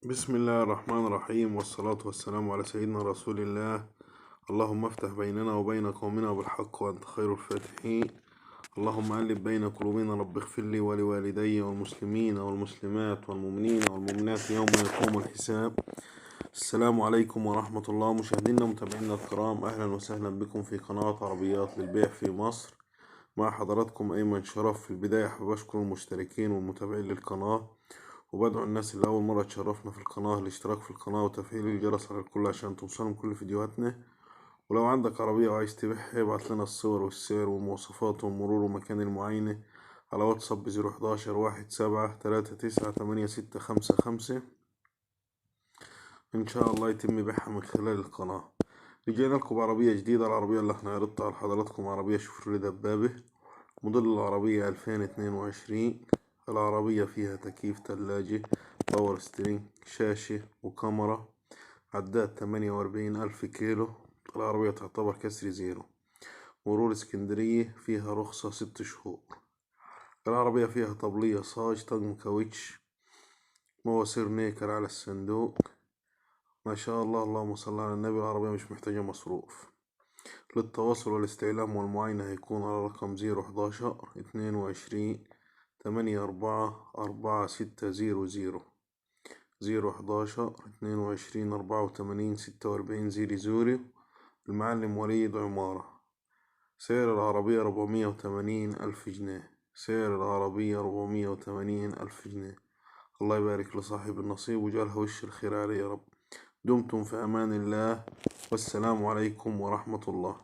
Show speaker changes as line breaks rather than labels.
بسم الله الرحمن الرحيم، والصلاة والسلام على سيدنا رسول الله. اللهم افتح بيننا وبين قومنا بالحق وأنت خير الفاتحين. اللهم ألف بين قلوبنا، رب اغفر لي ولوالدي والمسلمين والمسلمات والمؤمنين والمؤمنات يوم يقوم الحساب. السلام عليكم ورحمة الله. مشاهدينا ومتابعينا الكرام، أهلا وسهلا بكم في قناة عربيات للبيع في مصر. مع حضراتكم أيمن شرف. في البداية حابب أشكر المشتركين والمتابعين للقناة، وبدعو الناس اللي أول مرة تشرفنا في القناة الاشتراك في القناة وتفعيل الجرس على الكل عشان توصلهم كل فيديوهاتنا. ولو عندك عربية وعايز تبيعها ابعت لنا الصور والسعر والمواصفات والمرور ومكان المعاينة على واتساب بزيرو 11 17 39 8655. إن شاء الله يتم بيعها من خلال القناة. رجعنا لكم بعربية جديدة. العربية اللي احنا عرضتها لحضراتكم عربية شوفرلي دبابة، موديل العربية 2022. العربية فيها تكييف، تلاجة، باور ستيرينج، شاشة وكاميرا، عداد 48,000 كيلو. العربية تعتبر كسر زيرو، مرور اسكندرية، فيها رخصة 6 شهور. العربية فيها طبلية صاج، طقم كاوتش، مواسير نيكر على الصندوق. ما شاء الله، اللهم صل على النبي. العربية مش محتاجة مصروف. للتواصل والاستعلام والمعاينة هيكون على رقم 011 22 84 4600. 011 22 84 4600. المعلم وليد عمارة. سعر العربية 480,000 جنيه. سعر العربية 480,000 جنيه. الله يبارك لصاحب النصيب وجعلها وش الخير عليه يا رب. دمتم في أمان الله، والسلام عليكم ورحمة الله.